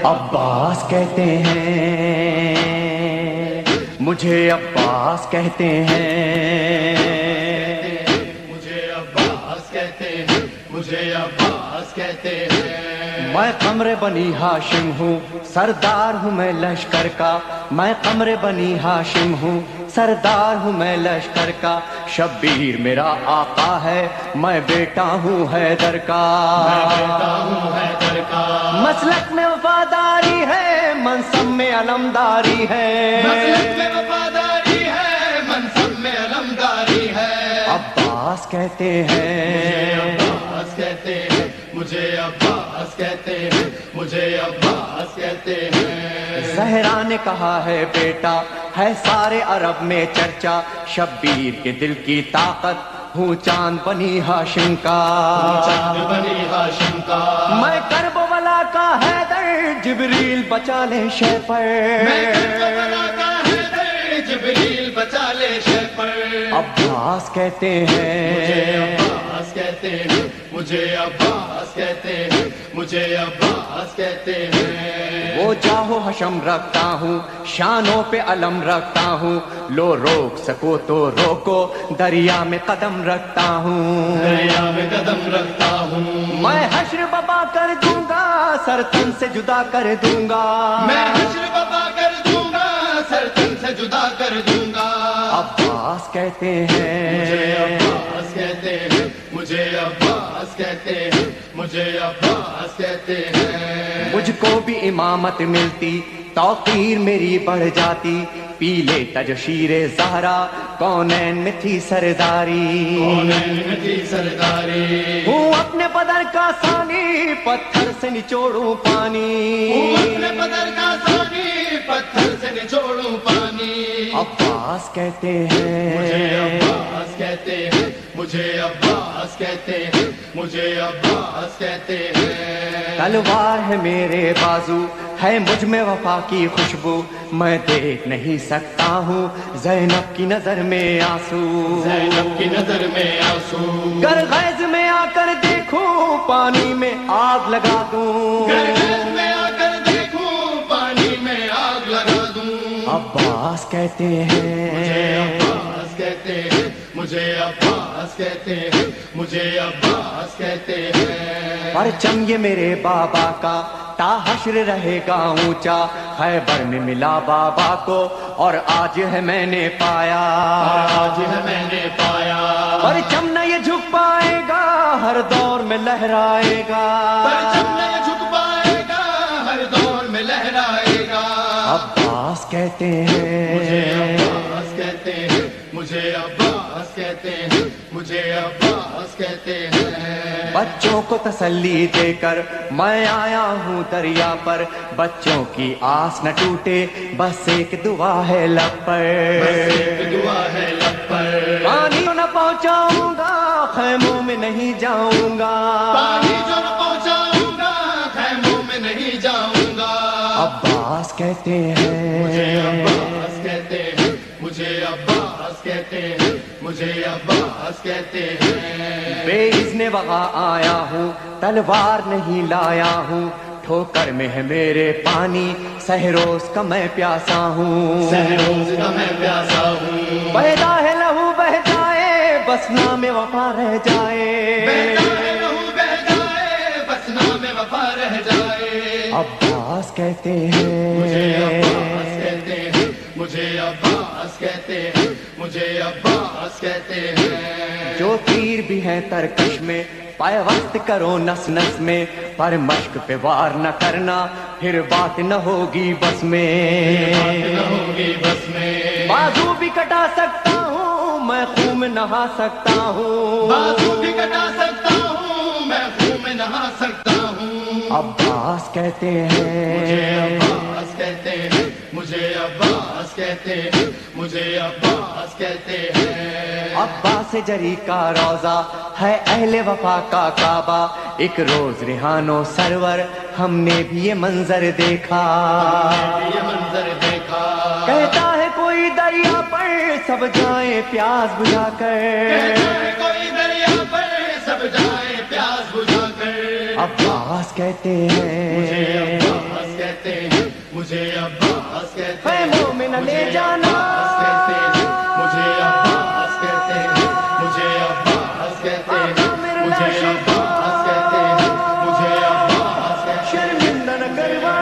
عباس کہتے ہیں مجھے، عباس کہتے ہیں مجھے، عباس کہتے ہیں مجھے، عباس کہتے ہیں۔ میں قمر بنی ہاشم ہوں، سردار ہوں میں لشکر کا، میں قمر بنی ہاشم ہوں، سردار ہوں میں لشکر کا، شبیر میرا آقا ہے، میں بیٹا ہوں حیدر کا، میں بیٹا ہوں حیدر کا، مسلک میں وفاداری ہے، منصب میں علمداری ہے، مسلک میں وفاداری ہے، منصب میں علمداری ہے۔ عباس کہتے ہیں عباس کہتے ہیں مجھے، عباس کہتے ہیں مجھے، عباس کہتے ہیں۔ زہرا نے کہا ہے بیٹا ہے سارے عرب میں چرچا، شبیر کے دل کی طاقت ہوں چاند بنی ہاشم کا، چاند بنی ہاشم کا، میں کربلا کا حیدر، جبریل بچا لے شہ پر، میں کربلا کا حیدر، جبریل بچا لے شہ پر۔ عباس کہتے مجھے ہیں عباس کہتے ہیں مجھے، عباس کہتے ہیں مجھے، عباس کہتے ہیں۔ وہ جاہو حشم رکھتا ہوں، شانوں پہ علم رکھتا ہوں، لو روک سکو تو روکو، دریا میں قدم رکھتا ہوں، دریا میں قدم رکھتا ہوں، میں حشر ببا کر دوں گا، سر تن سے جدا کر دوں گا، میں حشر ببا کر دوں گا، سر تن سے جدا کر دوں گا۔ عباس کہتے مجھے ہیں عباس کہتے ہیں مجھے، عباس کہتے ہیں مجھے، عباس کہتے ہیں۔ مجھ کو بھی امامت ملتی، توقیر میری بڑھ جاتی، پی لیتا جو شیر زہرا، کونین میں تھی سرداری، کونین میں تھی سرداری، ہوں اپنے بدر کا ثانی، پتھر سے نچوڑوں پانی، ہوں اپنے بدر کا ثانی، پتھر سے نچوڑوں پانی۔ عباس کہتے مجھے ہیں عباس کہتے ہیں مجھے، عباس کہتے ہیں مجھے، عباس کہتے ہیں۔ تلوار ہے میرے بازو، ہے مجھ میں وفا کی خوشبو، میں دیکھ نہیں سکتا ہوں زینب کی نظر میں آنسو، زینب کی نظر میں آنسو، گر غیظ میں آ کر دیکھوں پانی میں آگ لگا دوں، گرگز میں آ کر دیکھوں پانی میں آگ لگا دوں۔ عباس کہتے مجھے ہیں عباس کہتے ہیں مجھے، عباس کہتے ہیں مجھے، عباس کہتے ہیں۔ پرچم یہ میرے بابا کا تا حشر رہے گا اونچا، خیبر میں ملا بابا کو اور آج ہے میں نے پایا، آج ہے میں نے پایا، پرچم نہ یہ جھک پائے گا، ہر دور میں لہرائے گا، پرچم نہیں جھک پائے گا، ہر دور میں لہرائے گا۔ عباس کہتے مجھے ہیں عباس کہتے ہیں مجھے، عباس کہتے ہیں مجھے، عباس کہتے ہیں۔ بچوں کو تسلی دے کر میں آیا ہوں دریا پر، بچوں کی آس نہ ٹوٹے، بس ایک دعا ہے لب پر، بس ایک دعا ہے لب پر، پانی نہ پہنچاؤں گا، خیموں میں نہیں جاؤں گا، پانی جو نہ پہنچاؤں گا، خیموں میں نہیں جاؤں گا۔ عباس کہتے مجھے ہیں عباس کہتے ہیں مجھے، عباس کہتے ہیں مجھے، عباس کہتے ہیں۔ بے اذن وغا آیا ہوں، تلوار نہیں لایا ہوں، ٹھوکر میں ہے میرے پانی، سہروز کا میں پیاسا ہوں، سہروز کا میں پیاسا ہوں، بہتا ہے لہو بہ جائے، بس نام وفا رہ جائے، بہتا ہے لہو بہ جائے، بس نام وفا رہ جائے۔ عباس کہتے مجھے عباس ہیں کہتے ہیں مجھے، عباس کہتے ہیں مجھے، عباس کہتے ہیں۔ جو تیر بھی ہیں ترکش میں، پیوست کرو نس نس میں، پر مشق پہ وار نہ کرنا، پھر بات نہ ہوگی بس میں، بات نہ ہوگی بس میں، بازو بھی کٹا سکتا ہوں میں، خون میں نہا سکتا ہوں، بازو بھی کٹا سکتا ہوں میں، خون میں نہا سکتا ہوں۔ عباس کہتے مجھے ہیں عباس کہتے ہیں مجھے، عباس کہتے ہیں مجھے، عباس کہتے ہیں۔ عباس جری کا روزہ ہے اہل وفا کا کعبہ، ایک روز ریحانو سرور ہم نے بھی یہ منظر دیکھا، یہ منظر دیکھا، کہتا ہے کوئی دریا پر سب جائیں پیاس بجھا کر، کہتا ہے کوئی دریا پر سب جائے پیاس بجھا کر۔ عباس کہتے مجھے ہیں عباس کہتے کہتے ہیں مجھے عباس کہتے ہیں مومن لے جانا کہتے ہیں مجھے عباس کہتے ہیں مجھے عباس کہتے ہیں مجھے عباس کہتے ہیں مجھے عباس کہتے ہیں شرمندہ نہ کروا